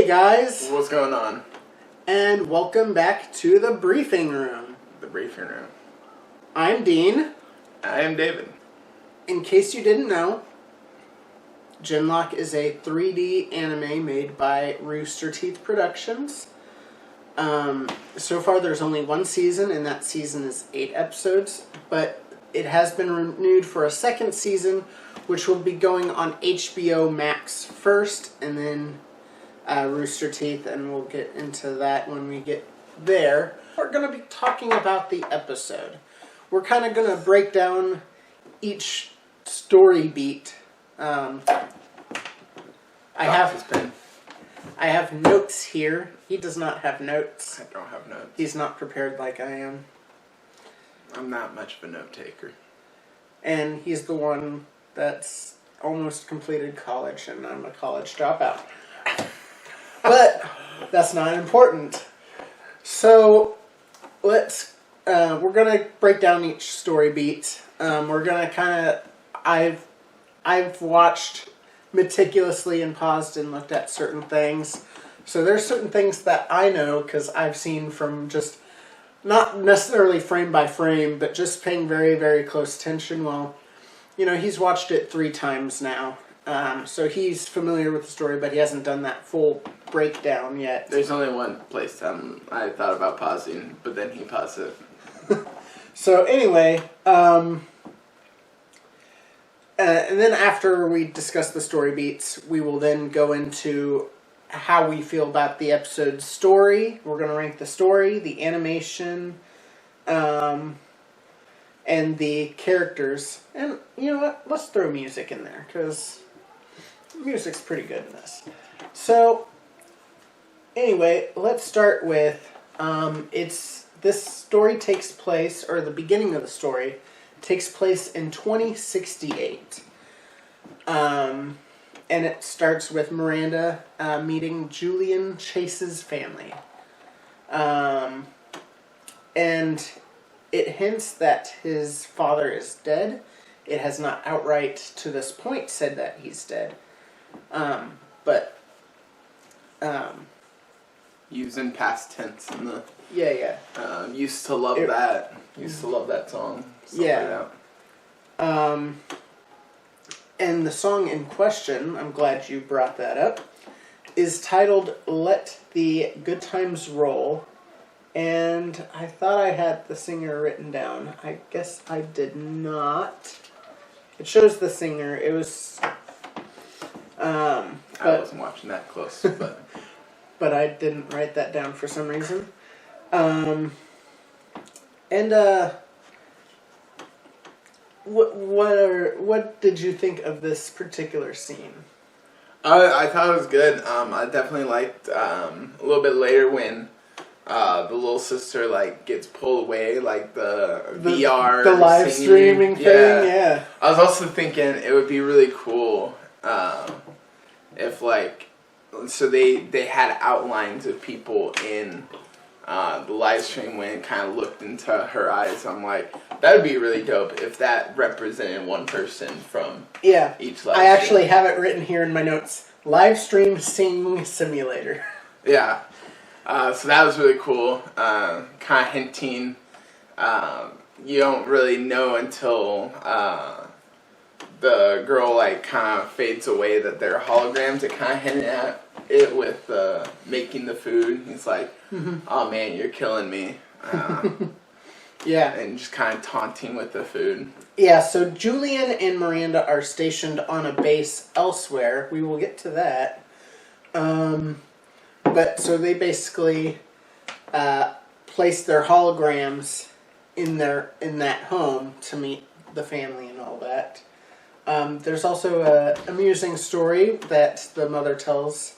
guys! What's going on? And welcome back to the briefing room. The briefing room. I'm Dean. I am David. In case you didn't know, Genlock is a 3D anime made by Rooster Teeth Productions. So far there's only one season, and that season is 8 episodes, but it has been renewed for a second season, which will be going on HBO Max first, and then Rooster Teeth, and we'll get into that when we get there. We're going to be talking about the episode. We're kind of going to break down each story beat. I have notes here. He does not have notes. I don't have notes. He's not prepared like I am. I'm not much of a note taker. And he's the one that's almost completed college, and I'm a college dropout. But that's not important. So we're gonna break down each story beat. We're gonna kind of I've watched meticulously and paused and looked at certain things. So there's certain things that I know because I've seen from just not necessarily frame by frame, but just paying very, very close attention. Well, he's watched it 3 times now. So he's familiar with the story, but he hasn't done that full breakdown yet. There's only one place I thought about pausing, but then he paused it. So anyway, and then after we discuss the story beats, we will then go into how we feel about the episode's story. We're going to rank the story, the animation, and the characters. And you know what? Let's throw music in there, because music's pretty good in this. So, anyway, let's start with, this story takes place, or the beginning of the story takes place in 2068. And it starts with Miranda meeting Julian Chase's family. And it hints that his father is dead. It has not outright, to this point, said that he's dead. But using past tense in the used to love that. Used to love that song. Yeah. Like and the song in question, I'm glad you brought that up, is titled "Let the Good Times Roll." And I thought I had the singer written down. I guess I did not. It shows the singer. It was I wasn't watching that close, but but I didn't write that down for some reason. What did you think of this particular scene? I thought it was good. I definitely liked a little bit later when the little sister gets pulled away, the VR, the live streaming thing. Yeah. I was also thinking it would be really cool if so they had outlines of people in the live stream when it kind of looked into her eyes. I'm like, that would be really dope if that represented one person from each live stream. I actually have it written here in my notes. Live stream singing simulator. Yeah. So that was really cool. Kind of hinting. You don't really know until the girl kind of fades away that they're holograms. It kind of hinted at it with making the food. He's like, "Oh man, you're killing me." Yeah. And just kind of taunting with the food. Yeah, so Julian and Miranda are stationed on a base elsewhere. We will get to that. But so they basically place their holograms in that home to meet the family and all that. There's also an amusing story that the mother tells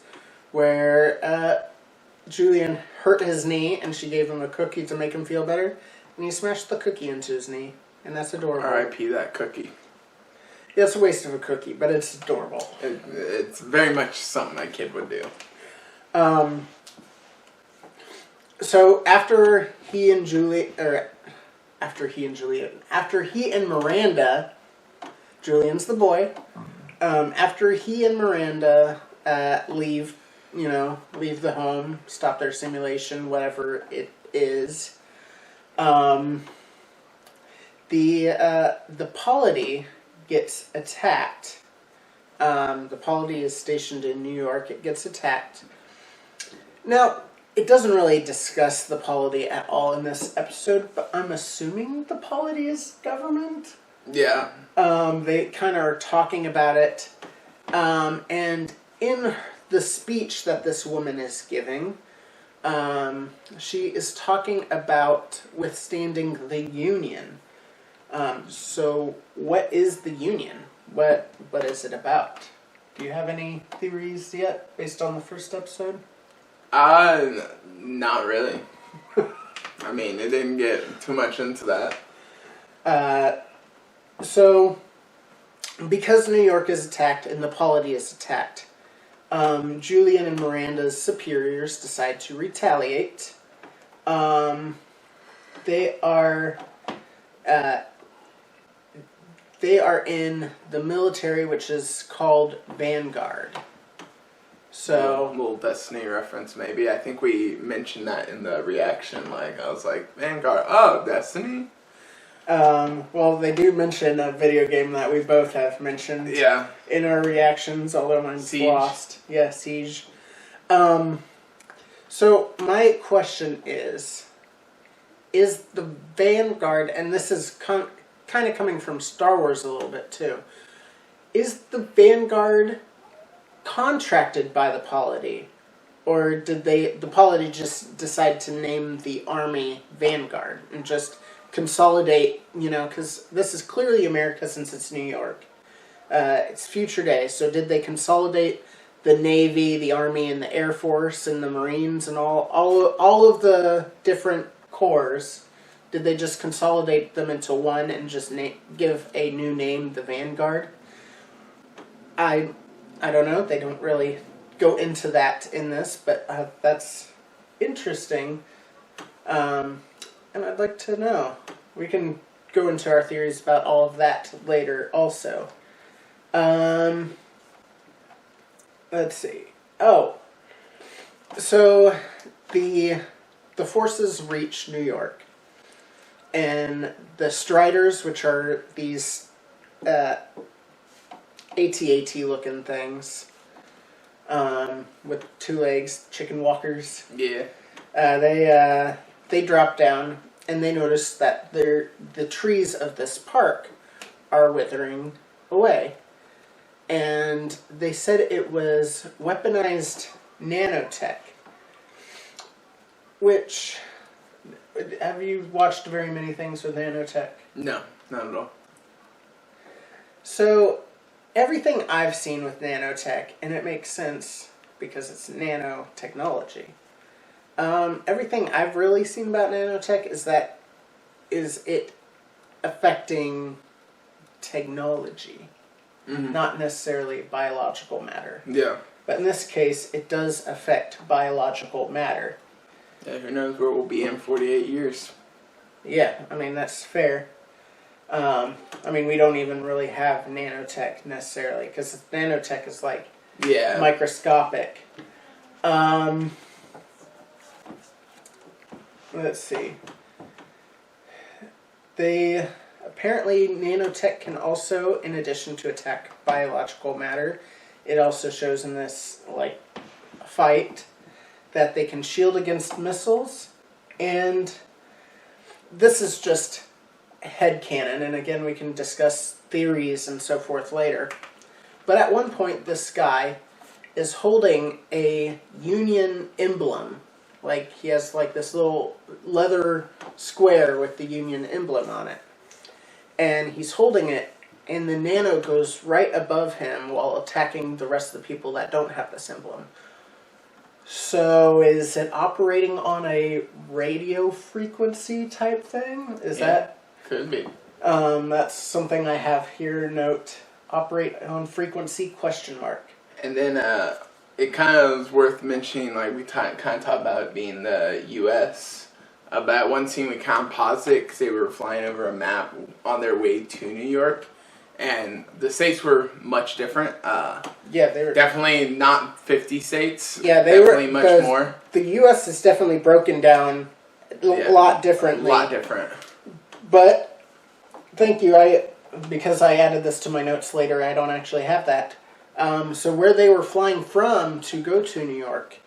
where Julian hurt his knee and she gave him a cookie to make him feel better. And he smashed the cookie into his knee. And that's adorable. R.I.P. that cookie. Yeah, it's a waste of a cookie, but it's adorable. It's very much something a kid would do. So after he and Miranda, Julian's the boy. After he and Miranda leave, leave the home, stop their simulation, whatever it is. The polity gets attacked. The polity is stationed in New York. It gets attacked. Now, it doesn't really discuss the polity at all in this episode, but I'm assuming the polity is government. Yeah. They kind of are talking about it. And in the speech that this woman is giving, she is talking about withstanding the Union. So what is the Union? What is it about? Do you have any theories yet based on the first episode? Not really. I mean, it didn't get too much into that. So, because New York is attacked and the polity is attacked, Julian and Miranda's superiors decide to retaliate. They are in the military, which is called Vanguard. So, a little Destiny reference, maybe. I think we mentioned that in the reaction. Like, I was like, Vanguard. Oh, Destiny. Well, they do mention a video game that we both have mentioned. Yeah. In our reactions, although mine's Siege. lost. Yeah, Siege. So my question is the Vanguard, and this is kind of coming from Star Wars a little bit too, is the Vanguard contracted by the polity, or did the polity just decide to name the army Vanguard and just consolidate, because this is clearly America since it's New York. It's future day, so did they consolidate the Navy, the Army, and the Air Force, and the Marines, and all of the different corps? Did they just consolidate them into one and just give a new name, the Vanguard? I don't know. They don't really go into that in this, but that's interesting. And I'd like to know. We can go into our theories about all of that later also. Let's see. Oh. So the forces reach New York. And the Striders, which are these AT-AT looking things with two legs, chicken walkers. Yeah. They drop down and they notice that the trees of this park are withering away. And they said it was weaponized nanotech. Which, have you watched very many things with nanotech? No, not at all. So, everything I've seen with nanotech, and it makes sense because it's nanotechnology. Everything I've really seen about nanotech is it affecting technology, not necessarily biological matter. Yeah. But in this case, it does affect biological matter. Yeah, who knows where we'll be in 48 years. Yeah, I mean, that's fair. I mean, we don't even really have nanotech necessarily, because nanotech is like microscopic. Let's see. Apparently nanotech can also, in addition to attack biological matter, it also shows in this fight that they can shield against missiles, and this is just headcanon, and again we can discuss theories and so forth later. But at one point this guy is holding a Union emblem. Like, he has this little leather square with the Union emblem on it. And he's holding it, and the nano goes right above him while attacking the rest of the people that don't have this emblem. So is it operating on a radio frequency type thing? Could be. That's something I have here. Note, operate on frequency ? And then it kind of is worth mentioning, we kind of talked about it being the U.S. But one scene we kind of paused it because they were flying over a map on their way to New York. and the states were much different. Yeah, they were definitely not 50 states. Yeah, they definitely were much more. The U.S. is definitely broken down a lot differently. A lot different. But thank you. Because I added this to my notes later, I don't actually have that. So where they were flying from to go to New York.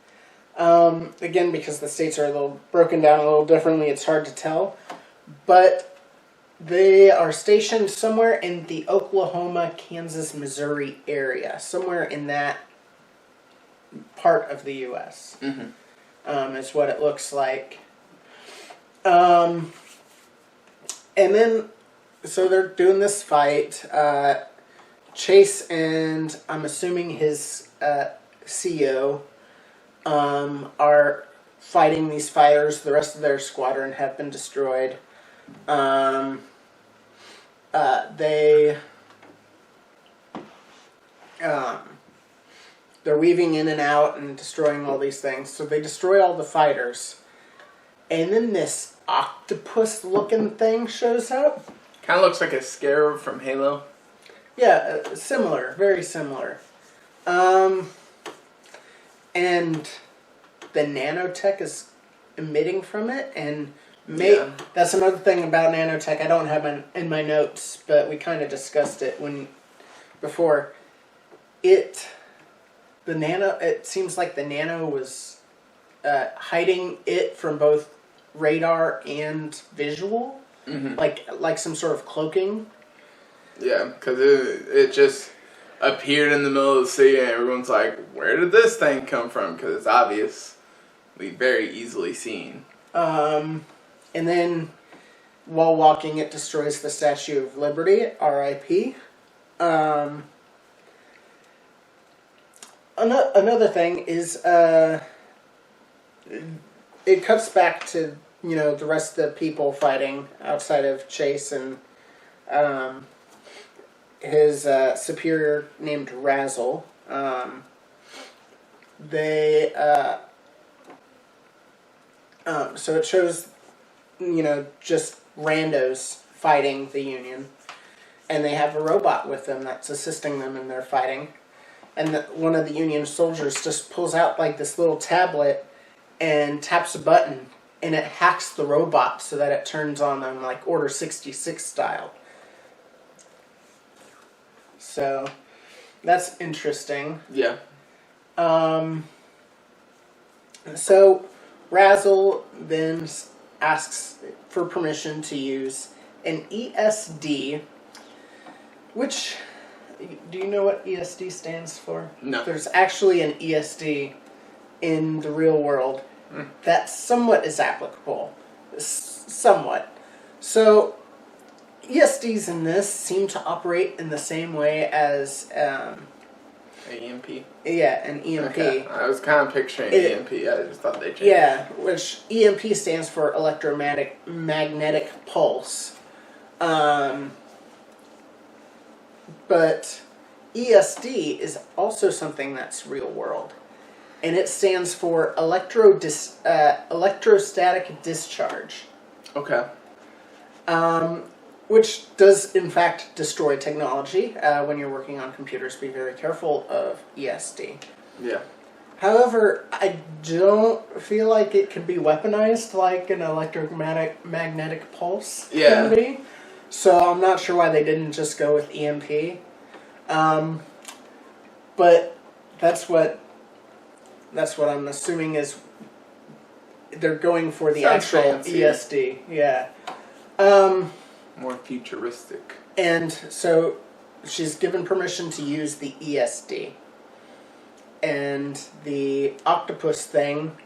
Again, because the states are a little broken down a little differently, it's hard to tell. But they are stationed somewhere in the Oklahoma, Kansas, Missouri area. Somewhere in that part of the U.S. Is what it looks like. And then, so they're doing this fight. Chase and I'm assuming his CEO are fighting these fighters. The rest of their squadron have been destroyed. They're weaving in and out and destroying all these things. So they destroy all the fighters. And then this octopus-looking thing shows up. Kind of looks like a scarab from Halo. Yeah, similar. Very similar. And the nanotech is emitting from it. And that's another thing about nanotech I don't have in my notes, but we kind of discussed it before. It seems like the nano was hiding it from both radar and visual, like some sort of cloaking. Yeah, because it just appeared in the middle of the sea, and everyone's like, "Where did this thing come from?" Because it's obviously very easily seen. And then, while walking, it destroys the Statue of Liberty. R.I.P. Another thing is, it cuts back to, the rest of the people fighting outside of Chase and his superior named Razzle. So it shows, just randos fighting the Union. And they have a robot with them that's assisting them in their fighting. And one of the Union soldiers just pulls out like this little tablet and taps a button, and it hacks the robot so that it turns on them like Order 66 style. So that's interesting. Yeah. So Razzle then asks for permission to use an ESD, which... Do you know what ESD stands for? No. There's actually an ESD in the real world that somewhat is applicable. Somewhat. So, ESDs in this seem to operate in the same way as... EMP? Yeah, an EMP. Okay. I was kind of picturing EMP. I just thought they changed. Yeah, which EMP stands for electromagnetic pulse. But ESD is also something that's real world. And it stands for electrostatic discharge. Okay. Which does, in fact, destroy technology. When you're working on computers, be very careful of ESD. Yeah. However, I don't feel like it can be weaponized like an electromagnetic pulse can be. So I'm not sure why they didn't just go with EMP. But that's what I'm assuming is they're going for the actual fancy. ESD. Yeah. More futuristic. And so she's given permission to use the ESD. And the octopus thing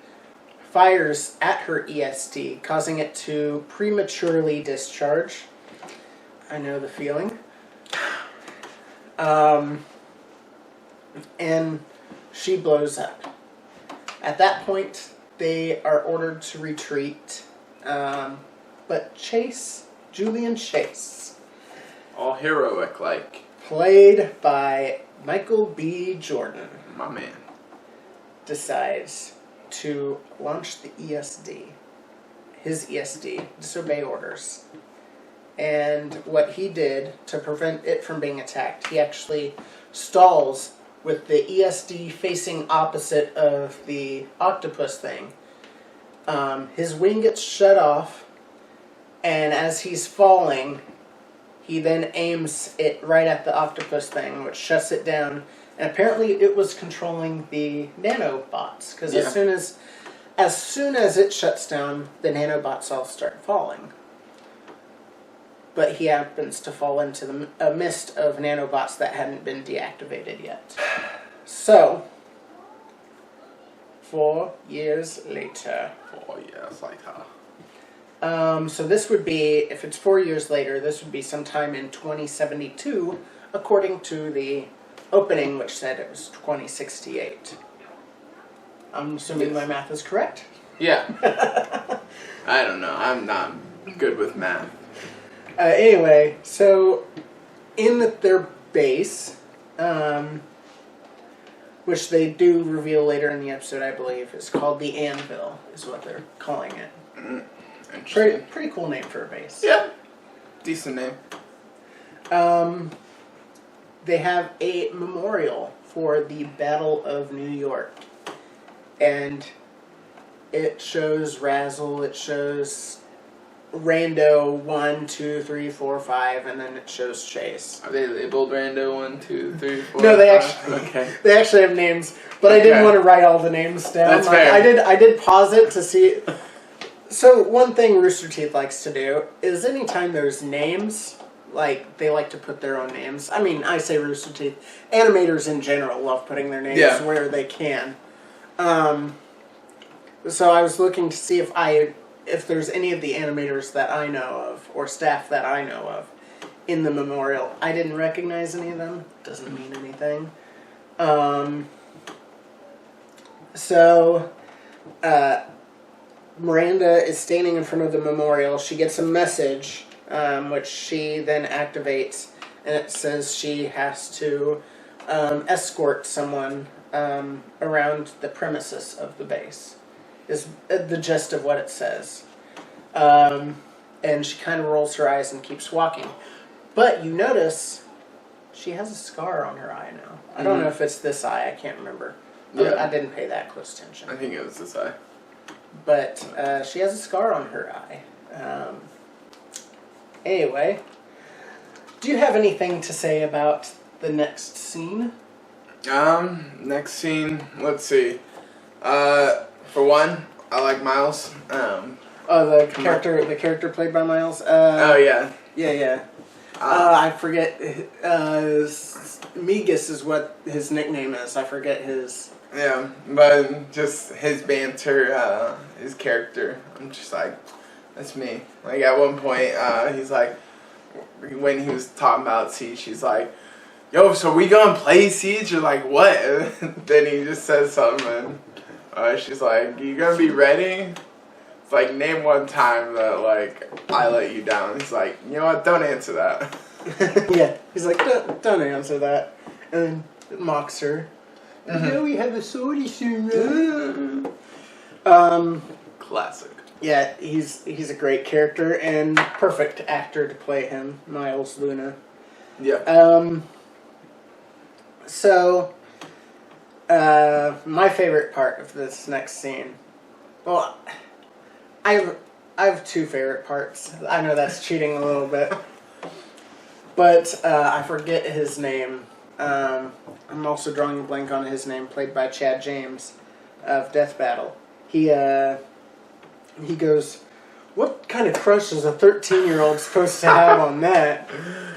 fires at her ESD, causing it to prematurely discharge. I know the feeling. And she blows up. At that point, they are ordered to retreat. But Julian Chase, all heroic like, played by Michael B. Jordan, my man, decides to launch the ESD. His ESD, disobey orders. And what he did to prevent it from being attacked, he actually stalls with the ESD facing opposite of the octopus thing. His wing gets shut off, and as he's falling, he then aims it right at the octopus thing, which shuts it down. And apparently it was controlling the nanobots, because as soon as it shuts down, the nanobots all start falling. But he happens to fall into a mist of nanobots that hadn't been deactivated yet. So, 4 years later. 4 years later. So this would be, if it's 4 years later, this would be sometime in 2072, according to the opening, which said it was 2068. I'm assuming my math is correct? Yeah. I don't know. I'm not good with math. Anyway, so in their base, which they do reveal later in the episode, I believe, is called the Anvil, is what they're calling it. Pretty cool name for a base. Yeah. Decent name. They have a memorial for the Battle of New York. And it shows Razzle, it shows Rando 1, 2, 3, 4, 5, and then it shows Chase. Are they labeled Rando 1, 2, 3, 4? No, they 5? they actually have names, but I didn't want to write all the names down. That's fair. I did pause it to see. So one thing Rooster Teeth likes to do is anytime there's names, like they like to put their own names. I mean, I say Rooster Teeth. Animators in general love putting their names where they can. So I was looking to see if there's any of the animators that I know of, or staff that I know of, in the memorial. I didn't recognize any of them. Doesn't mean anything. Miranda is standing in front of the memorial. She gets a message, which she then activates, and it says she has to escort someone around the premises of the base. Is the gist of what it says. And she kind of rolls her eyes and keeps walking. But you notice she has a scar on her eye now. I don't know if it's this eye. I can't remember. Yeah. I didn't pay that close attention. I think it was this eye. But she has a scar on her eye. Anyway, do you have anything to say about the next scene? Next scene, let's see. For one, I like Miles. The character played by Miles. Oh yeah. Yeah. I forget. Migas is what his nickname is. I forget his. Yeah, but just his banter, his character. I'm just like, that's me. Like at one point, he's like, when he was talking about Siege, he's like, "Yo, so we gonna play Siege?" Or like, what? And then he just says something, and she's like, "You gonna be ready?" It's like, name one time that like I let you down. He's like, you know what? Don't answer that. Yeah, he's like, don't answer that, and then it mocks her. You know we have a sword issue. Classic. Yeah, he's a great character and perfect actor to play him, Miles Luna. Yeah. So, my favorite part of this next scene. Well, I have two favorite parts. I know that's cheating a little bit, but I forget his name. I'm also drawing a blank on his name, played by Chad James of Death Battle. He goes, "What kind of crush is a 13-year-old supposed to have on that?"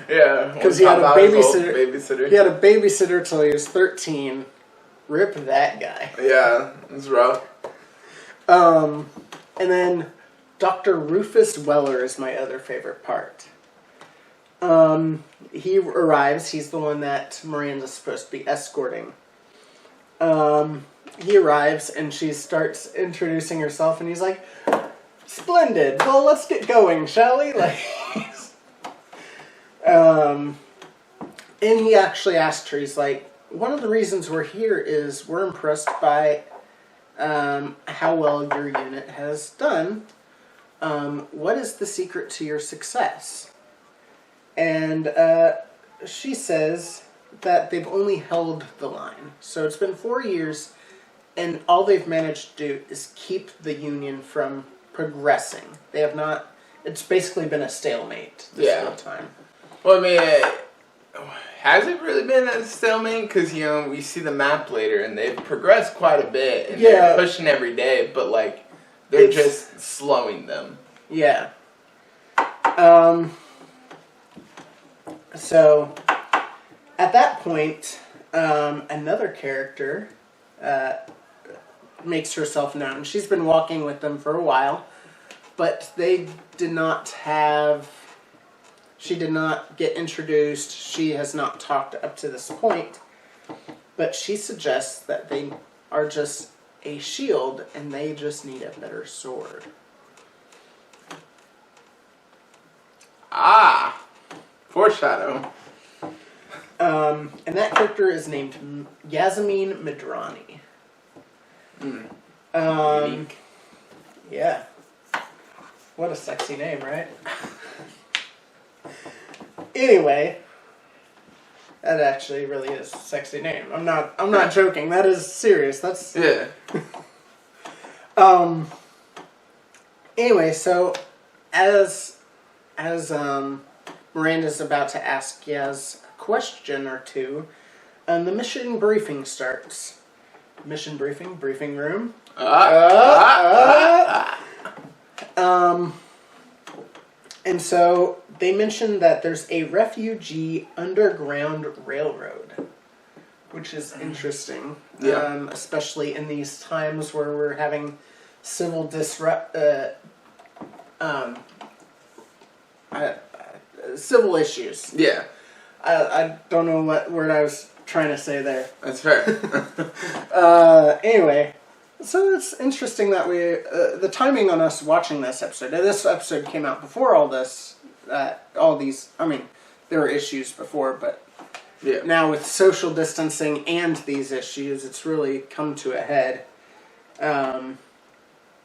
Yeah, because he had a babysitter. He had a babysitter till he was 13. Rip that guy. Yeah, it's rough. And then Dr. Rufus Weller is my other favorite part. He arrives. He's the one that Miranda's supposed to be escorting. He arrives and she starts introducing herself, and he's like, "Splendid. Well, let's get going, shall we?" Like, and he actually asked her. He's like, "One of the reasons we're here is we're impressed by how well your unit has done. What is the secret to your success?" And she says that they've only held the line. So it's been 4 years, and all they've managed to do is keep the Union from progressing. They have not... It's basically been a stalemate this whole time. Well, I mean, has it really been a stalemate? Because, you know, we see the map later, and they've progressed quite a bit, and they're pushing every day, but, like, they're just slowing them. Yeah. So, at that point, another character makes herself known. She's been walking with them for a while, but they did not have... She did not get introduced. She has not talked up to this point. But she suggests that they are just a shield and they just need a better sword. Ah! Foreshadow. And that character is named Yasmin Madrani. Unique. Yeah. What a sexy name, right? Anyway, that actually really is a sexy name. I'm not joking. That is serious. That's Anyway, so as Miranda's about to ask Yaz a question or two, the mission briefing starts. Mission briefing room. And so they mentioned that there's a refugee underground railroad, which is interesting, especially in these times where we're having civil civil issues. Yeah. I don't know what word I was trying to say there. That's fair. Anyway, so it's interesting that the timing on us watching this episode. Now, this episode came out before all this, all these. I mean, there were issues before, but now with social distancing and these issues, it's really come to a head. And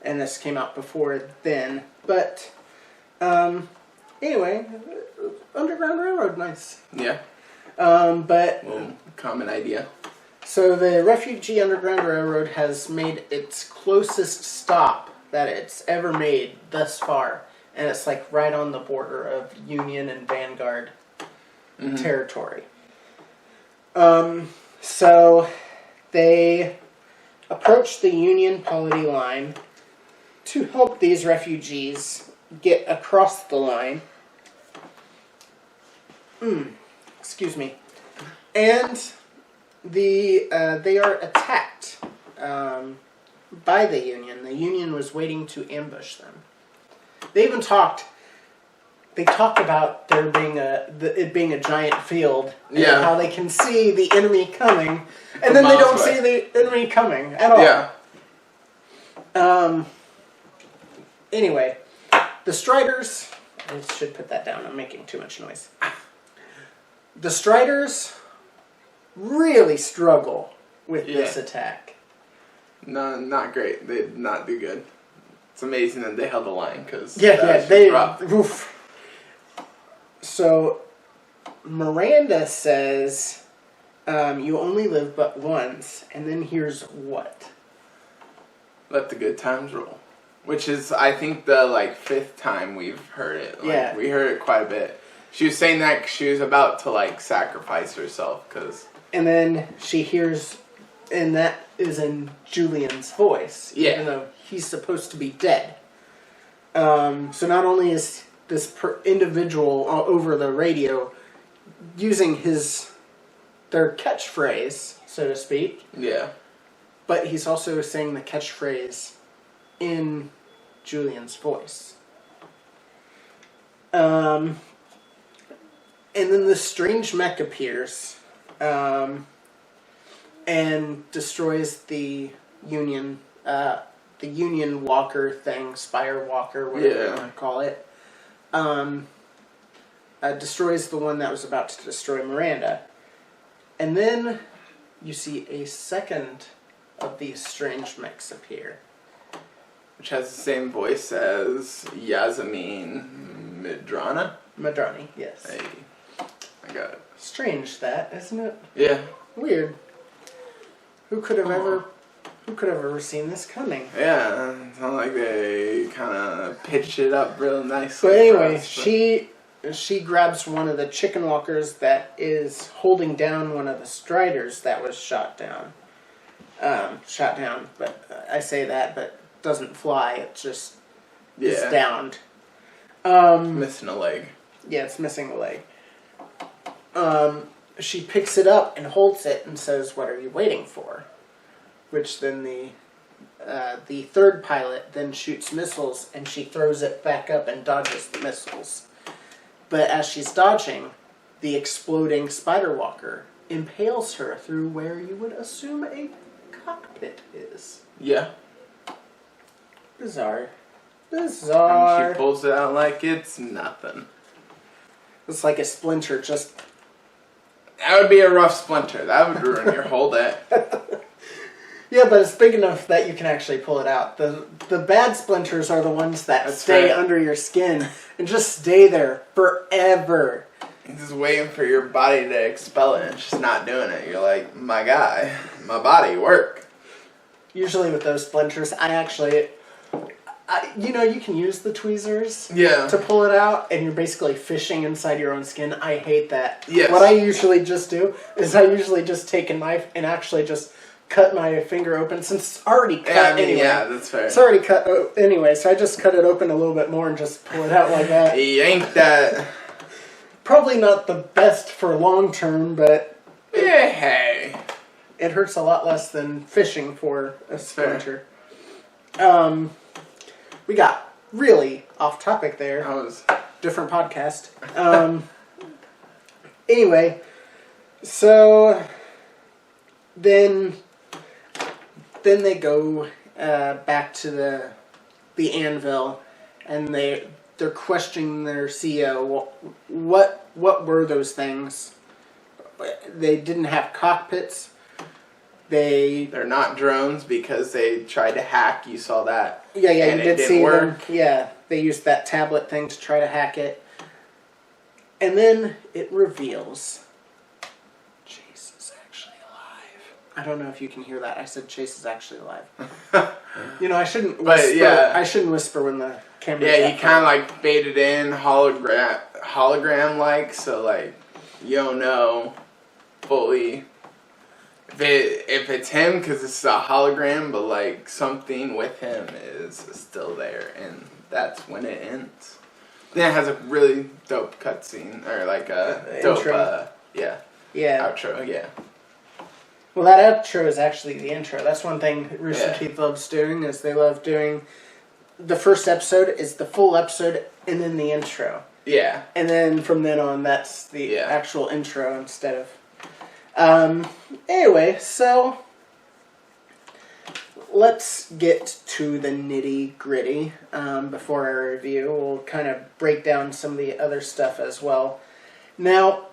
this came out before then, but anyway, Underground Railroad, nice. Yeah. But common idea. So the Refugee Underground Railroad has made its closest stop that it's ever made thus far. And it's like right on the border of Union and Vanguard territory. So they approached the Union polity line to help these refugees get across the line. Excuse me. And they are attacked by the Union. The Union was waiting to ambush them. They even talked about there being it being a giant field, and how they can see the enemy coming, and then they don't see the enemy coming at all. Yeah. Anyway, the Striders. I should put that down. I'm making too much noise. The Striders really struggle with this attack. No, not great. They did not do good. It's amazing that they held the line because they dropped. Oof. So Miranda says, "You only live but once," and then here's what: "Let the good times roll," which is, I think, the fifth time we've heard it. We heard it quite a bit. She was saying that 'cause she was about to sacrifice herself and then she hears, and that is in Julian's voice, even though he's supposed to be dead. So not only is this individual over the radio using their catchphrase, so to speak, but he's also saying the catchphrase in Julian's voice. And then this strange mech appears and destroys the Union walker thing, Spire Walker, whatever you want to call it. Destroys the one that was about to destroy Miranda. And then you see a second of these strange mechs appear. Which has the same voice as Yasmin Madrana? Madrani, yes. Hey, I got it. Strange that, isn't it? Yeah. Weird. Who could have ever seen this coming? Yeah, it's not like they kind of pitched it up real nicely. But anyway, she grabs one of the chicken walkers that is holding down one of the striders that was shot down. But I say that, but doesn't fly. It just is downed. Missing a leg. Yeah, it's missing a leg. She picks it up and holds it and says, "What are you waiting for?" Which then the third pilot then shoots missiles, and she throws it back up and dodges the missiles. But as she's dodging, the exploding spider walker impales her through where you would assume a cockpit is. Yeah. Bizarre. And she pulls it out like it's nothing. It's like a splinter just... That would be a rough splinter. That would ruin your whole day. Yeah, but it's big enough that you can actually pull it out. The bad splinters are the ones that stay under your skin and just stay there forever. You're just waiting for your body to expel it and it's just not doing it. You're like, my guy, my body, work. Usually with those splinters, you can use the tweezers to pull it out, and you're basically fishing inside your own skin. I hate that. Yes. What I usually just do is I usually just take a knife and actually just cut my finger open, since it's already cut anyway. Yeah, that's fair. It's already cut anyway, so I just cut it open a little bit more and just pull it out like that. Yank that. Probably not the best for long term, but... Yeah, hey. It hurts a lot less than fishing for a splinter. We got really off topic there. That was... Different podcast. Anyway, so then they go back to the anvil, and they're questioning their CEO. What were those things? They didn't have cockpits. They're not drones because they tried to hack. You saw that. Yeah, and you did see them. Yeah, they used that tablet thing to try to hack it. And then it reveals Chase is actually alive. I don't know if you can hear that. I said Chase is actually alive. I shouldn't whisper. I shouldn't whisper when the camera. Yeah, you kind of like faded in hologram like, so like you don't know fully if it's him because it's a hologram, but like something with him is still there, and that's when it ends. Then it has a really dope cutscene, or like a dope intro. Outro, yeah. Well, that outro is actually the intro. That's one thing Rooster Teeth loves doing, is they love doing... The first episode is the full episode, and then the intro. Yeah. And then from then on, that's the actual intro instead of... Anyway, so... Let's get to the nitty-gritty before our review. We'll kind of break down some of the other stuff as well. Now...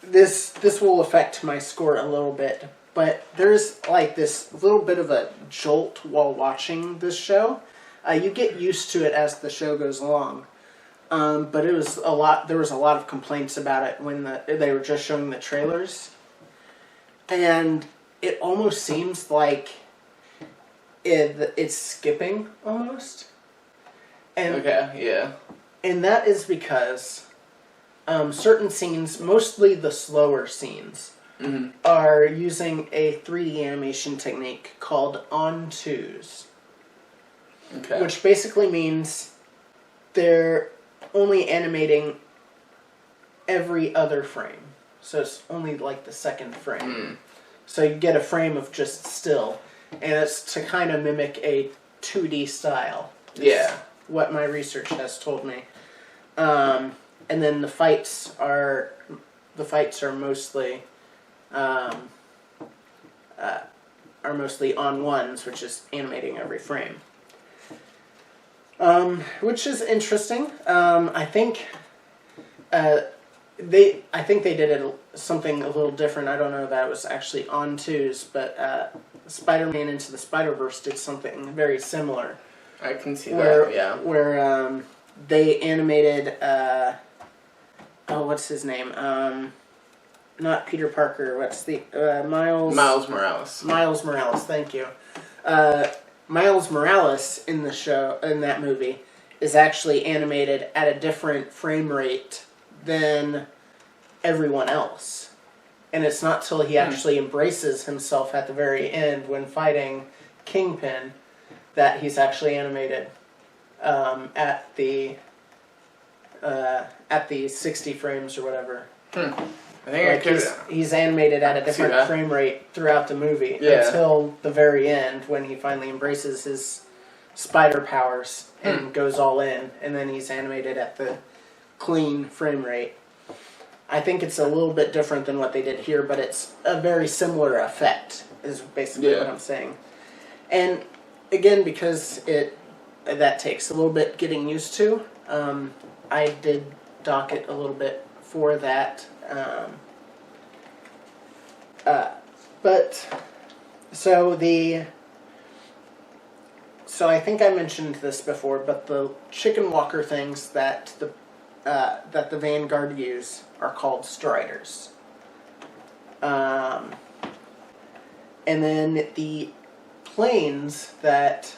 This will affect my score a little bit, but there's like this little bit of a jolt while watching this show. You get used to it as the show goes along, but it was a lot. There was a lot of complaints about it when they were just showing the trailers, and it almost seems like it's skipping almost. And and that is because. Certain scenes, mostly the slower scenes, are using a 3D animation technique called on-twos. Okay. Which basically means they're only animating every other frame. So it's only like the second frame. So you get a frame of just still. And it's to kind of mimic a 2D style. It's what my research has told me. And then the fights are mostly on ones, which is animating every frame, which is interesting. I think they did something a little different. I don't know that it was actually on twos, but Spider-Man Into the Spider-Verse did something very similar. I can see that. Yeah, where they animated. what's his name? Not Peter Parker. What's the Miles? Miles Morales. Miles Morales. Thank you. Miles Morales in that movie is actually animated at a different frame rate than everyone else, and it's not till he actually embraces himself at the very end when fighting Kingpin that he's actually animated at the 60 frames or whatever. I think he's animated at a different frame rate throughout the movie until the very end when he finally embraces his spider powers and goes all in, and then he's animated at the clean frame rate. I think it's a little bit different than what they did here, but it's a very similar effect is basically what I'm saying. And again, because that takes a little bit getting used to, I did dock it a little bit for that. So I think I mentioned this before, but the chicken walker things that the Vanguard use are called striders. And then the planes that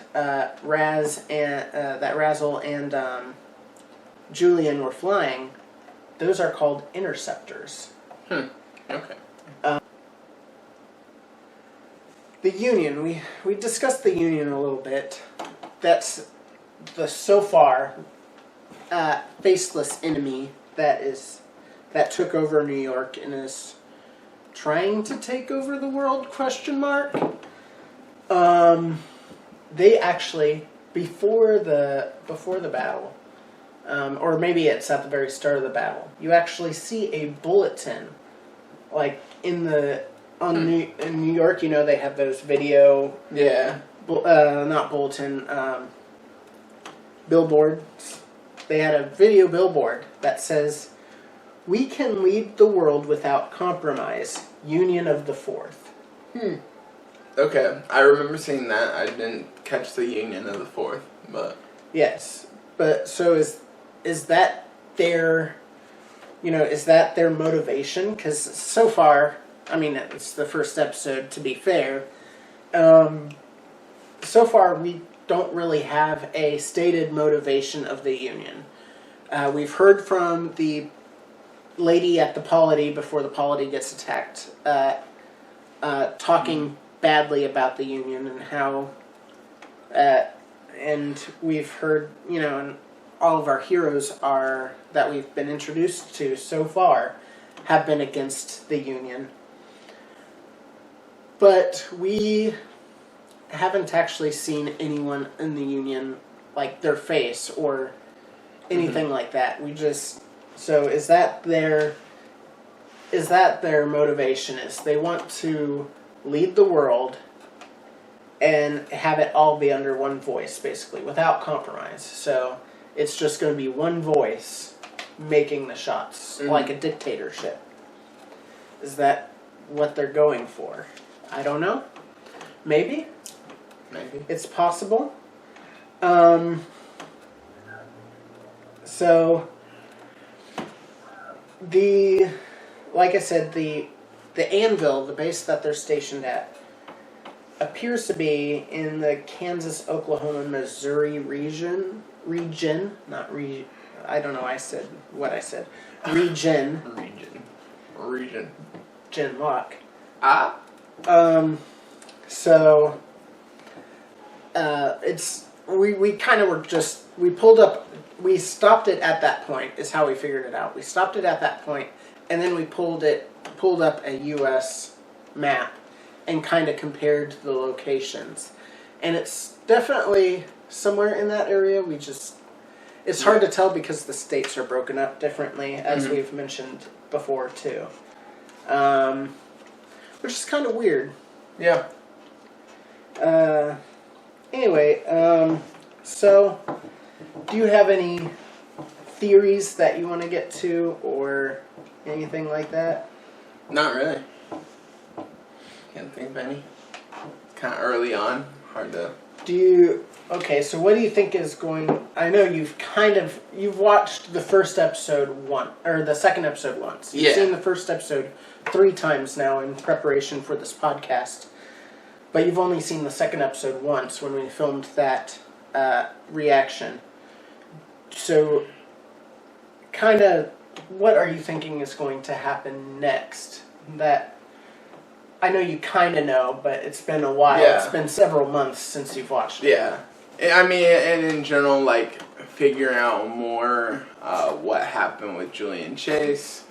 Razzle and Julian were flying, those are called interceptors. Okay. The Union, we discussed the Union a little bit. That's the so far faceless enemy that took over New York and is trying to take over the world? ? They actually before the battle, or maybe it's at the very start of the battle, you actually see a bulletin, like in New York. You know, they have those video, not bulletin, billboards. They had a video billboard that says, "We can lead the world without compromise. Union of the 4th." Okay, I remember seeing that. I didn't catch the Union of the 4th, but yes. But so is that their, is that their motivation? Because so far, I mean, it's the first episode, to be fair. So far, we don't really have a stated motivation of the Union. We've heard from the lady at the polity before the polity gets attacked, talking badly about the Union and how, and we've heard, and all of our heroes that we've been introduced to so far have been against the Union. But we haven't actually seen anyone in the Union, like their face or anything like that. So is that their motivation? Is they want to lead the world and have it all be under one voice, basically, without compromise. So it's just going to be one voice making the shots, like a dictatorship. Is that what they're going for? I don't know. Maybe. It's possible. So like I said, the anvil, the base that they're stationed at, appears to be in the Kansas, Oklahoma, Missouri region. I don't know. I said what I said. Region. Gen Lock. So it's we kind of were just we stopped it at that point is how we figured it out. We stopped it at that point, and then we pulled up a U.S. map and kind of compared the locations, and it's definitely somewhere in that area. It's hard to tell because the states are broken up differently, as we've mentioned before too, which is kind of weird. Yeah. Anyway, so do you have any theories that you want to get to or anything like that? Not really. Can't think of any. It's kind of early on. Hard to Okay, so what do you think is going... I know you've watched the first episode or the second episode once. You've seen the first episode 3 times now in preparation for this podcast. But you've only seen the second episode once when we filmed that reaction. So, kind of, what are you thinking is going to happen next? That... I know you kind of know, but it's been a while. Yeah. It's been several months since you've watched it. Yeah. I mean, and in general, like, figuring out more what happened with Julian Chase,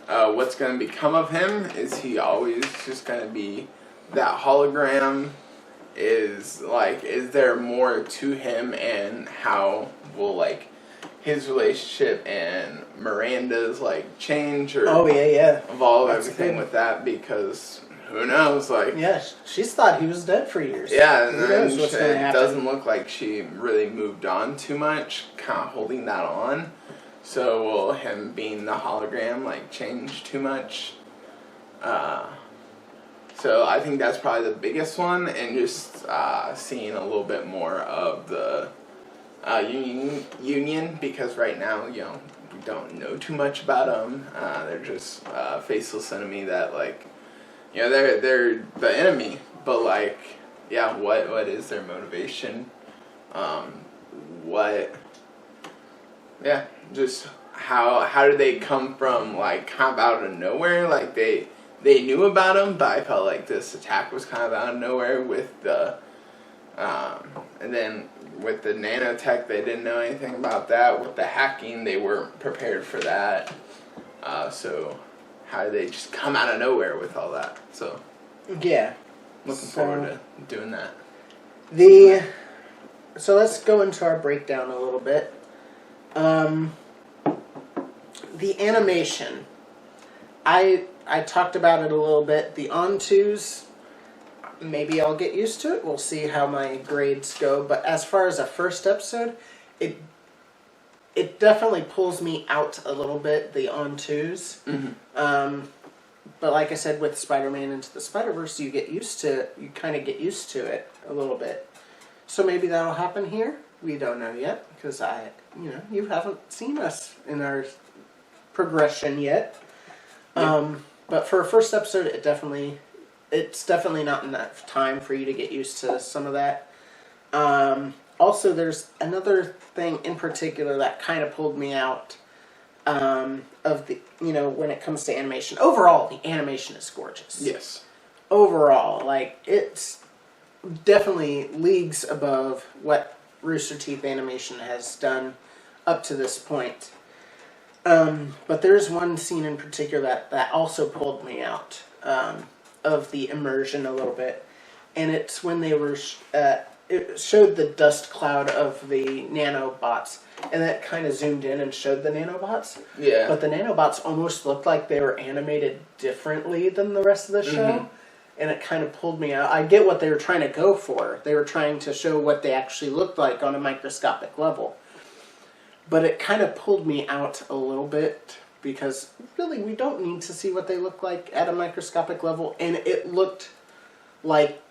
what's going to become of him. Is he always just going to be that hologram? Is there more to him, and how will, like, his relationship and Miranda's, like, change or evolve everything with that? Because... who knows? Like, yeah, she's thought he was dead for years. Yeah, who knows what's going to happen? It doesn't look like she really moved on too much, kind of holding that on. So will him being the hologram like change too much? So I think that's probably the biggest one, and just seeing a little bit more of the union, because right now, we don't know too much about them. They're just faceless enemy that like. They're the enemy, but like, what is their motivation? Just how did they come from like kind of out of nowhere? Like they knew about them, but I felt like this attack was kind of out of nowhere with the, and then with the nanotech, they didn't know anything about that. With the hacking, they weren't prepared for that. So. How did they just come out of nowhere with all that? So, yeah, looking forward to doing that. So let's go into our breakdown a little bit. The animation, I talked about it a little bit. The on-twos, maybe I'll get used to it. We'll see how my grades go. But as far as a first episode, it definitely pulls me out a little bit, the on-twos. Mm-hmm. But like I said, with Spider-Man Into the Spider-Verse, you kind of get used to it a little bit. So maybe that'll happen here. We don't know yet, because you haven't seen us in our progression yet. Yeah. But for a first episode, it's definitely not enough time for you to get used to some of that. Also, there's another thing in particular that kind of pulled me out of the, when it comes to animation. Overall, the animation is gorgeous. Yes. Overall, like, it's definitely leagues above what Rooster Teeth Animation has done up to this point. But there's one scene in particular that also pulled me out of the immersion a little bit. And it's when they were... it showed the dust cloud of the nanobots, and that kind of zoomed in and showed the nanobots. Yeah. But the nanobots almost looked like they were animated differently than the rest of the show, mm-hmm. and it kind of pulled me out. I get what they were trying to go for. They were trying to show what they actually looked like on a microscopic level. But it kind of pulled me out a little bit, because really we don't need to see what they look like at a microscopic level, and it looked like...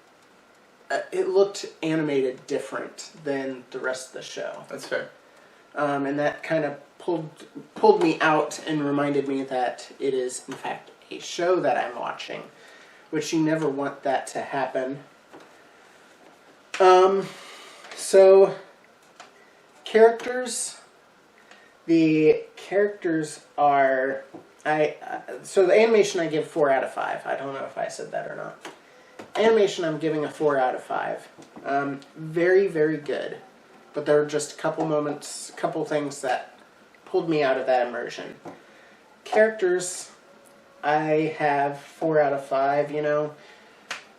it looked animated different than the rest of the show. That's fair. And that kind of pulled me out and reminded me that it is, in fact, a show that I'm watching, which you never want that to happen. So, characters. The characters are... so the animation I give 4 out of 5. I don't know if I said that or not. Animation, I'm giving a 4 out of 5. Very, very good. But there were just a couple things that pulled me out of that immersion. Characters, I have 4 out of 5,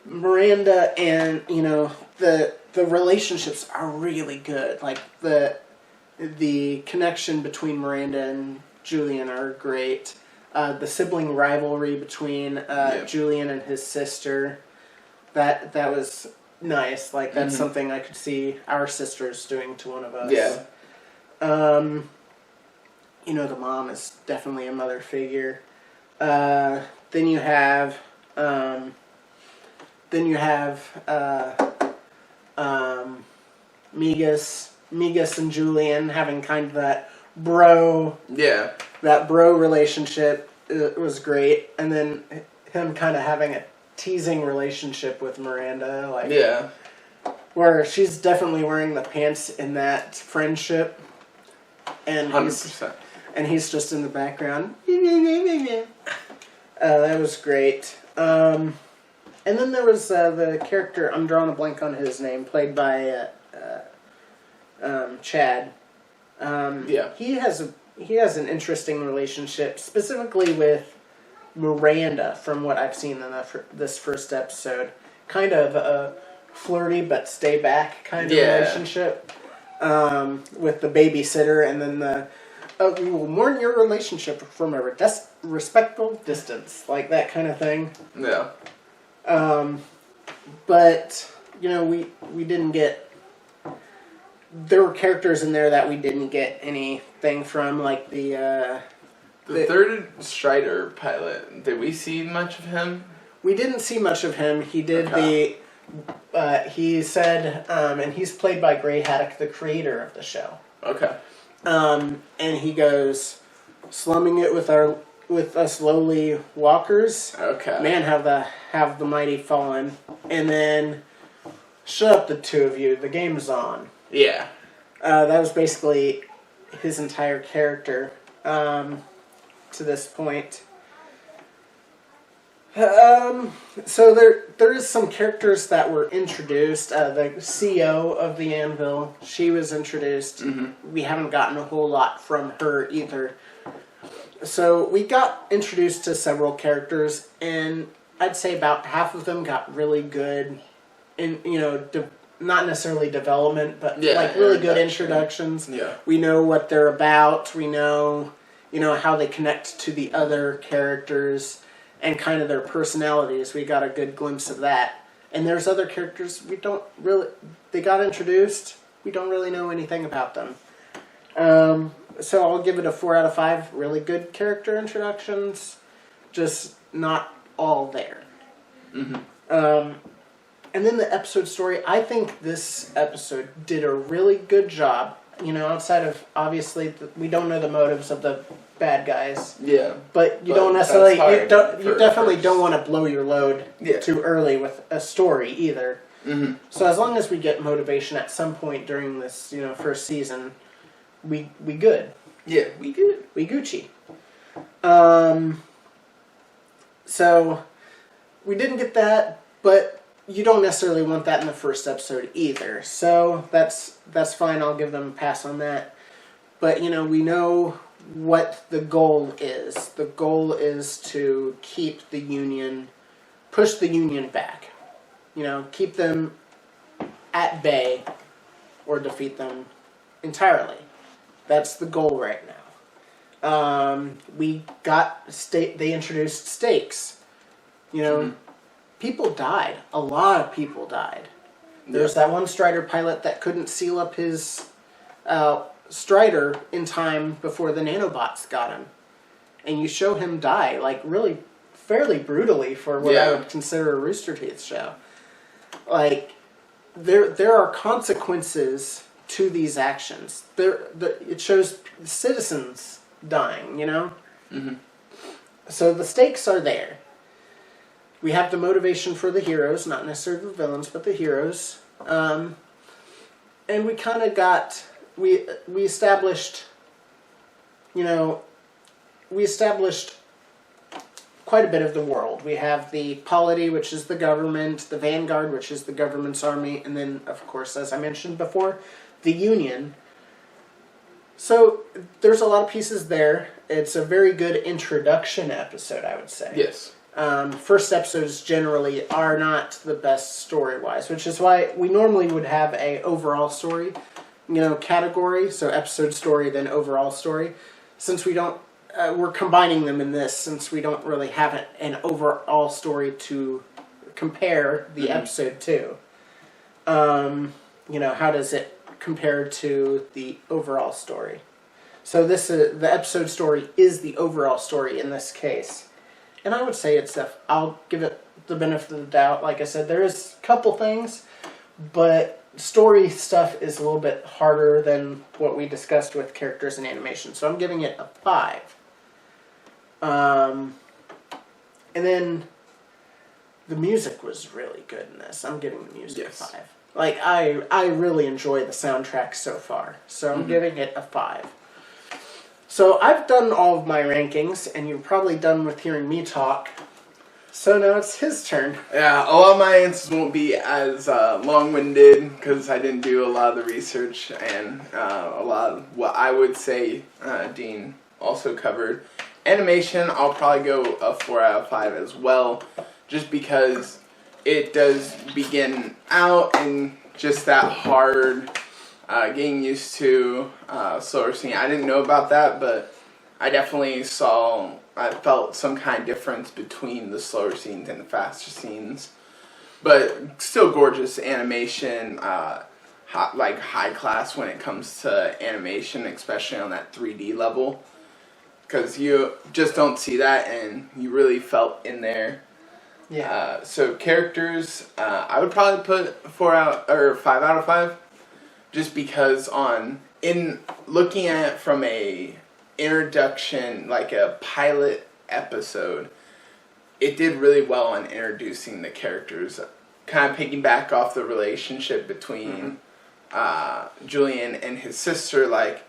Miranda and, the relationships are really good. Like, the connection between Miranda and Julian are great. The sibling rivalry between Julian and his sister... That was nice. Like, that's mm-hmm. something I could see our sisters doing to one of us. Yeah. The mom is definitely a mother figure. Then you have Migas and Julian having kind of that bro relationship. It was great, and then him kind of having a teasing relationship with Miranda, where she's definitely wearing the pants in that friendship, and 100%. he's just in the background. That was great. And then there was the character, I'm drawing a blank on his name, played by Chad. He has an interesting relationship, specifically with Miranda, from what I've seen in this first episode. Kind of a flirty but stay back kind of relationship with the babysitter, and then we will mourn your relationship from a respectful distance, like that kind of thing. Yeah. But we didn't get. There were characters in there that we didn't get anything from, like the third Strider pilot. Did we see much of him? We didn't see much of him. He did he said, and he's played by Gray Haddock, the creator of the show. Okay. And he goes, slumming it with us lowly walkers. Okay. Man, have the mighty fallen. And then, shut up, the two of you. The game is on. Yeah. That was basically his entire character to this point. So there is some characters that were introduced. The CEO of the Anvil, she was introduced. Mm-hmm. We haven't gotten a whole lot from her either. So we got introduced to several characters, and I'd say about half of them got really good, not necessarily development, but really good introductions. Yeah. We know what they're about. We know, how they connect to the other characters and kind of their personalities. We got a good glimpse of that. And there's other characters they got introduced. We don't really know anything about them. So I'll give it a 4 out of 5. Really good character introductions, just not all there. Mm-hmm. And then the episode story, I think this episode did a really good job. Outside of, obviously, we don't know the motives of the bad guys. Yeah. But you don't necessarily, you definitely don't want to blow your load too early with a story either. Mm-hmm. So as long as we get motivation at some point during this, first season, we good. Yeah, we good. We Gucci. So we didn't get that, but you don't necessarily want that in the first episode either. So that's fine. I'll give them a pass on that. But, we know what the goal is. The goal is to keep the Union, push the Union back. Keep them at bay or defeat them entirely. That's the goal right now. We got they introduced stakes. Mm-hmm. People died. A lot of people died. There's that one Strider pilot that couldn't seal up his Strider in time before the nanobots got him. And you show him die, really fairly brutally for what I would consider a Rooster Teeth show. There are consequences to these actions. It shows citizens dying, Mm-hmm. So the stakes are there. We have the motivation for the heroes, not necessarily the villains, but the heroes. And we kind of got, we established quite a bit of the world. We have the polity, which is the government, the vanguard, which is the government's army, and then, of course, as I mentioned before, the Union. So there's a lot of pieces there. It's a very good introduction episode, I would say. Yes. First episodes generally are not the best story-wise, which is why we normally would have a overall story, category. So episode story, then overall story. Since we don't, we're combining them in this, since we don't really have an overall story to compare the episode to. How does it compare to the overall story? So the episode story is the overall story in this case. And I would say I'll give it the benefit of the doubt. Like I said, there is a couple things, but story stuff is a little bit harder than what we discussed with characters and animation. So I'm giving it a 5. And then the music was really good in this. I'm giving the music a 5. Like, I really enjoy the soundtrack so far. So I'm giving it a 5. So I've done all of my rankings, and you're probably done with hearing me talk. So now it's his turn. Yeah, a lot of my answers won't be as long-winded because I didn't do a lot of the research, and a lot of what I would say Dean also covered. Animation, I'll probably go a 4 out of 5 as well, just because it does begin out in just that hard getting used to slower scene. I didn't know about that, but I definitely I felt some kind of difference between the slower scenes and the faster scenes. But still gorgeous animation, like high class when it comes to animation, especially on that 3D level. Because you just don't see that, and you really felt in there. Yeah. So characters, I would probably put 5 out of 5, just because in looking at it from a introduction, like a pilot episode, it did really well on introducing the characters, kind of piggyback off the relationship between Julian and his sister. Like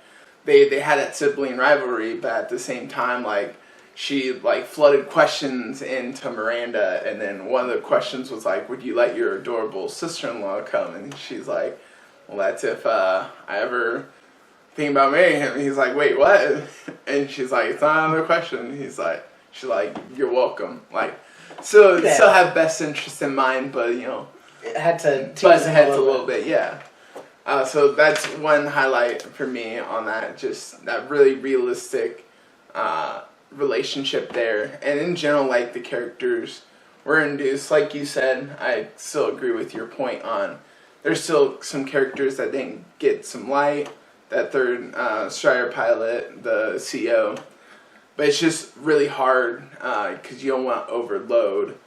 they had that sibling rivalry, but at the same time, like she like flooded questions into Miranda, and then one of the questions was like, "Would you let your adorable sister-in-law come?" And she's like, "Well, that's if I ever think about marrying him." And he's like, "Wait, what?" And she's like, "It's not another question." She's like, "You're welcome." Like, still have best interest in mind, but It had to buzz heads a little bit, yeah. So that's one highlight for me on that, just that really realistic relationship there. And in general, like, the characters were introduced. Like you said, I still agree with your point on there's still some characters that didn't get some light. That third Strider pilot, the CEO. But it's just really hard because you don't want to overload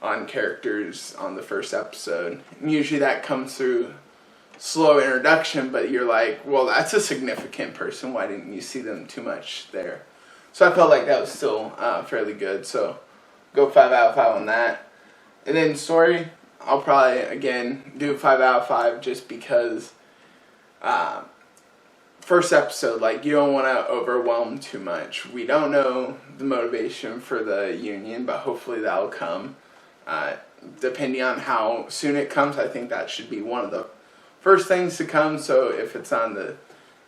on characters on the first episode. And usually that comes through slow introduction, but you're like, well, that's a significant person. Why didn't you see them too much there? So I felt like that was still fairly good. So go 5 out of 5 on that. And then story, I'll probably, again, do 5 out of 5 just because first episode, like, you don't want to overwhelm too much. We don't know the motivation for the union, but hopefully that'll come. Depending on how soon it comes, I think that should be one of the first things to come. So if it's on the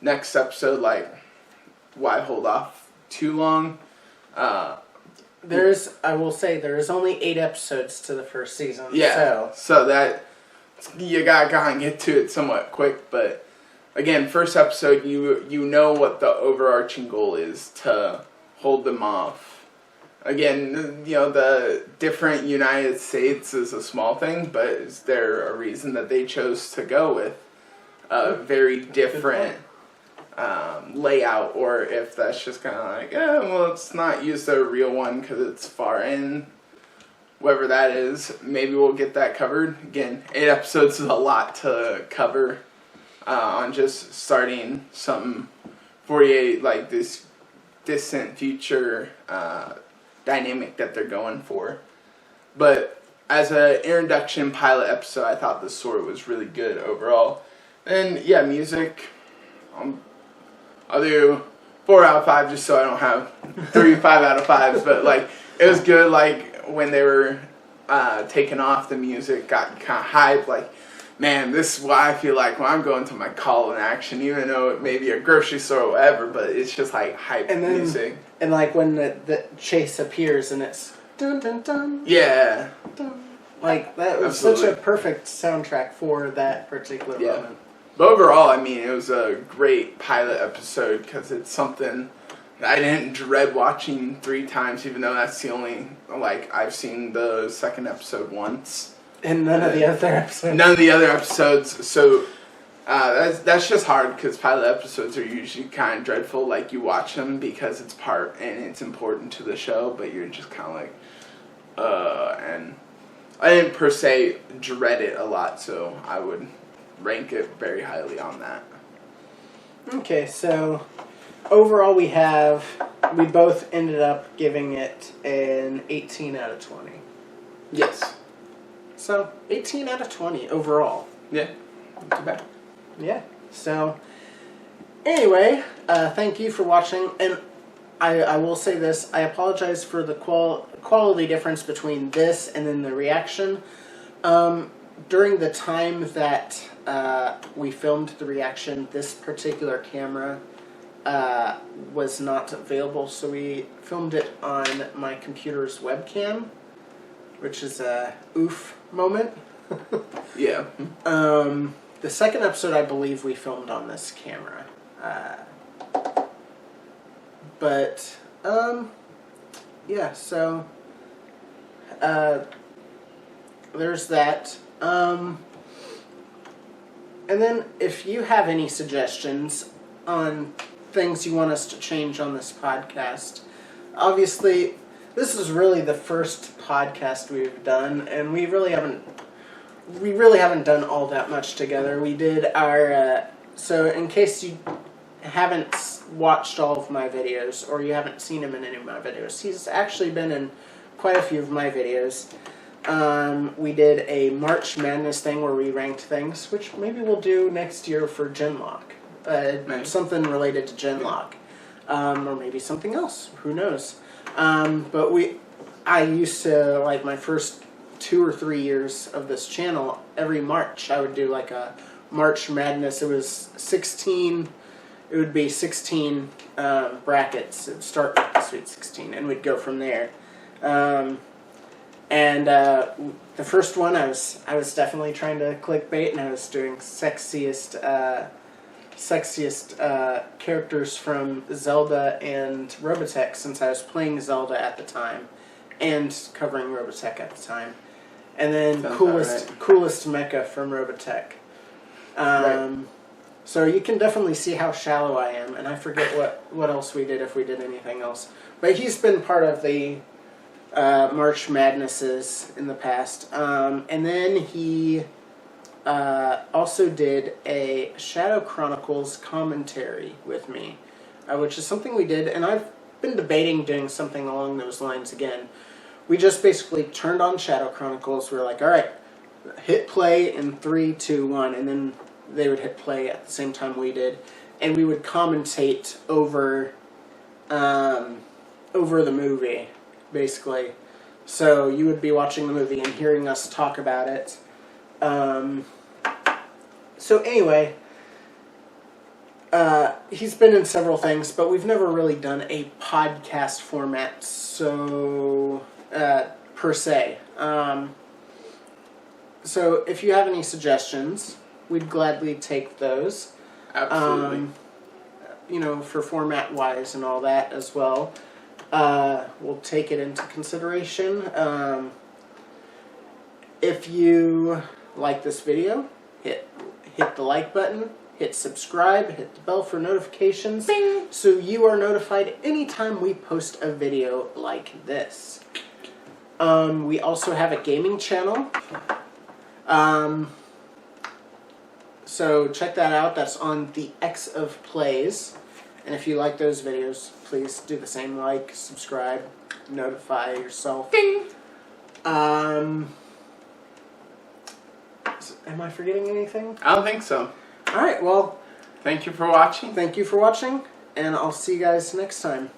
next episode, like, why hold off too long? I will say, there's only 8 episodes to the first season. Yeah, so that, you gotta kind of get to it somewhat quick, but again, first episode, you know what the overarching goal is, to hold them off. Again, the different United States is a small thing, but is there a reason that they chose to go with a very different layout, or if that's just kind of like, let's not use the real one because it's far in, whatever that is, maybe we'll get that covered. Again, 8 episodes is a lot to cover on just starting something 48, like this distant future dynamic that they're going for. But as an introduction pilot episode, I thought the story was really good overall. And yeah, music, I'll do 4 out of 5 just so I don't have 3 5 out of 5s, but like, it was good. Like, when they were taking off, the music got kind of hyped. Like, man, this is what I feel like when I'm going to my call in action, even though it may be a grocery store or whatever, but it's just like hype music. And like when the chase appears and it's dun dun dun. Yeah. Dun. Like, that was Absolutely. such a perfect soundtrack for that particular moment. But overall, I mean, it was a great pilot episode because it's something that I didn't dread watching 3 times, even though that's the only, like, I've seen the second episode once. And none of the other episodes. None of the other episodes. So that's just hard because pilot episodes are usually kind of dreadful. Like, you watch them because it's part and it's important to the show, but you're just kind of like, and I didn't per se dread it a lot, so I would rank it very highly on that. Okay, so overall we both ended up giving it an 18 out of 20. Yes. So 18 out of 20 overall. Yeah. Not too bad. Yeah. So anyway, thank you for watching, and I will say this, I apologize for the quality difference between this and then the reaction. During the time that we filmed the reaction, this particular camera was not available, so we filmed it on my computer's webcam, which is a oof moment. Yeah. The second episode, I believe, we filmed on this camera. Yeah, so there's that. And then if you have any suggestions on things you want us to change on this podcast, obviously this is really the first podcast we've done, and we really haven't done all that much together. We did our so in case you haven't watched all of my videos, or you haven't seen him in any of my videos, he's actually been in quite a few of my videos. We did a March Madness thing where we ranked things, which maybe we'll do next year for Genlock. Nice. Something related to Genlock. Or maybe something else. Who knows? But I used to, like, my first 2 or 3 years of this channel, every March I would do like a March Madness. It was 16... It would be 16 brackets. It would start with the Sweet 16, and we'd go from there. The first one, I was definitely trying to clickbait, and I was doing sexiest characters from Zelda and Robotech, since I was playing Zelda at the time, and covering Robotech at the time. And then coolest mecha from Robotech. Right. So you can definitely see how shallow I am, and I forget what else we did, if we did anything else. But he's been part of the March Madnesses in the past. And then he also did a Shadow Chronicles commentary with me, which is something we did, and I've been debating doing something along those lines again. We just basically turned on Shadow Chronicles. We were like, alright, hit play in 3, 2, 1, and then they would hit play at the same time we did, and we would commentate over the movie, basically. So you would be watching the movie and hearing us talk about it. So anyway, he's been in several things, but we've never really done a podcast format, so per se. So if you have any suggestions, we'd gladly take those. Absolutely. For format-wise and all that as well. We'll take it into consideration. If you like this video, hit the like button, hit subscribe, hit the bell for notifications, bing, so you are notified anytime we post a video like this. We also have a gaming channel. So check that out. That's on the X of Plays. And if you like those videos, please do the same. Like, subscribe, notify yourself. Ding! Am I forgetting anything? I don't think so. Alright, well, Thank you for watching. thank you for watching, and I'll see you guys next time.